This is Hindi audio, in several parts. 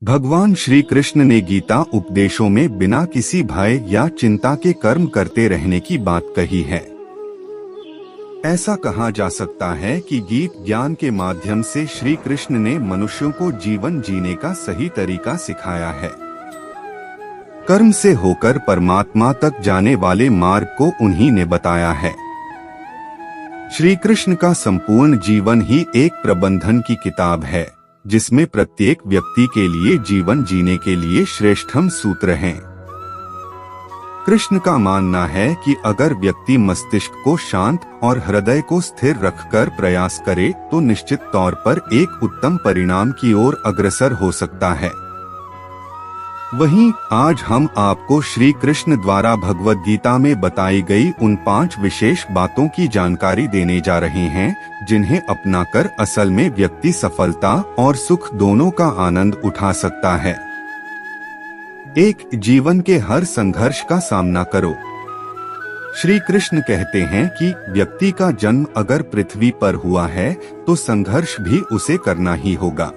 भगवान श्री कृष्ण ने गीता उपदेशों में बिना किसी भय या चिंता के कर्म करते रहने की बात कही है। ऐसा कहा जा सकता है कि गीत ज्ञान के माध्यम से श्री कृष्ण ने मनुष्यों को जीवन जीने का सही तरीका सिखाया है। कर्म से होकर परमात्मा तक जाने वाले मार्ग को उन्हीं ने बताया है। श्री कृष्ण का संपूर्ण जीवन ही एक प्रबंधन की किताब है, जिसमें प्रत्येक व्यक्ति के लिए जीवन जीने के लिए श्रेष्ठतम सूत्र हैं। कृष्ण का मानना है कि अगर व्यक्ति मस्तिष्क को शांत और हृदय को स्थिर रखकर प्रयास करे तो निश्चित तौर पर एक उत्तम परिणाम की ओर अग्रसर हो सकता है। वहीं आज हम आपको श्री कृष्ण द्वारा भगवद गीता में बताई गई उन 5 विशेष बातों की जानकारी देने जा रहे हैं, जिन्हें अपनाकर असल में व्यक्ति सफलता और सुख दोनों का आनंद उठा सकता है। 1. जीवन के हर संघर्ष का सामना करो। श्री कृष्ण कहते हैं कि व्यक्ति का जन्म अगर पृथ्वी पर हुआ है तो संघर्ष भी उसे करना ही होगा।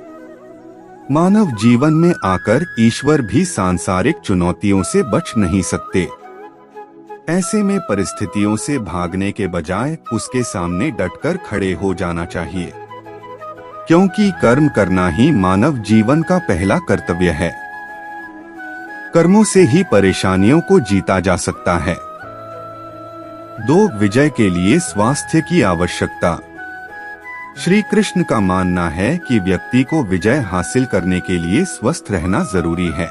मानव जीवन में आकर ईश्वर भी सांसारिक चुनौतियों से बच नहीं सकते। ऐसे में परिस्थितियों से भागने के बजाय उसके सामने डटकर खड़े हो जाना चाहिए, क्योंकि कर्म करना ही मानव जीवन का पहला कर्तव्य है। कर्मों से ही परेशानियों को जीता जा सकता है। 2. विजय के लिए स्वास्थ्य की आवश्यकता। श्री कृष्ण का मानना है कि व्यक्ति को विजय हासिल करने के लिए स्वस्थ रहना जरूरी है,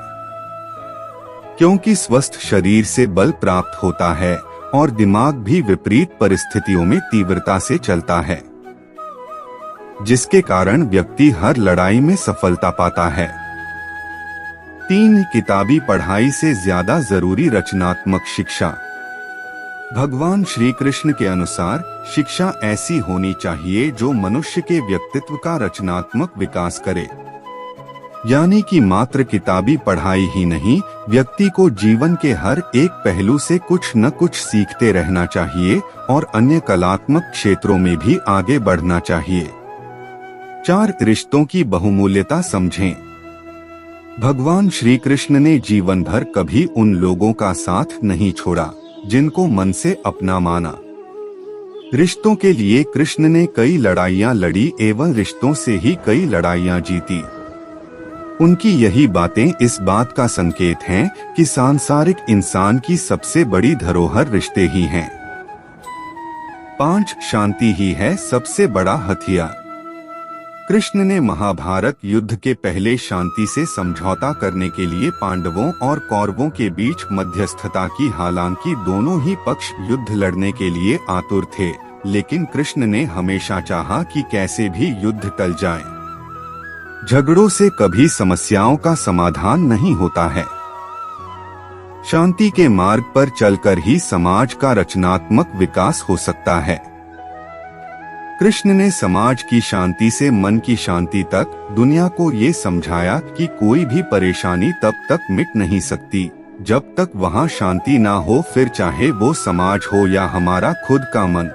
क्योंकि स्वस्थ शरीर से बल प्राप्त होता है और दिमाग भी विपरीत परिस्थितियों में तीव्रता से चलता है, जिसके कारण व्यक्ति हर लड़ाई में सफलता पाता है। 3. किताबी पढ़ाई से ज्यादा जरूरी रचनात्मक शिक्षा। भगवान श्री कृष्ण के अनुसार शिक्षा ऐसी होनी चाहिए जो मनुष्य के व्यक्तित्व का रचनात्मक विकास करे। यानी कि मात्र किताबी पढ़ाई ही नहीं, व्यक्ति को जीवन के हर एक पहलू से कुछ न कुछ सीखते रहना चाहिए और अन्य कलात्मक क्षेत्रों में भी आगे बढ़ना चाहिए। 4. रिश्तों की बहुमूल्यता समझें। भगवान श्री कृष्ण ने जीवन भर कभी उन लोगों का साथ नहीं छोड़ा जिनको मन से अपना माना। रिश्तों के लिए कृष्ण ने कई लड़ाइयां लड़ी एवं रिश्तों से ही कई लड़ाइयां जीती। उनकी यही बातें इस बात का संकेत हैं कि सांसारिक इंसान की सबसे बड़ी धरोहर रिश्ते ही हैं। 5. शांति ही है सबसे बड़ा हथियार। कृष्ण ने महाभारत युद्ध के पहले शांति से समझौता करने के लिए पांडवों और कौरवों के बीच मध्यस्थता की। हालांकि दोनों ही पक्ष युद्ध लड़ने के लिए आतुर थे, लेकिन कृष्ण ने हमेशा चाहा कि कैसे भी युद्ध टल जाए। झगड़ों से कभी समस्याओं का समाधान नहीं होता है। शांति के मार्ग पर चलकर ही समाज का रचनात्मक विकास हो सकता है। कृष्ण ने समाज की शांति से मन की शांति तक दुनिया को ये समझाया कि कोई भी परेशानी तब तक मिट नहीं सकती जब तक वहाँ शांति ना हो, फिर चाहे वो समाज हो या हमारा खुद का मन।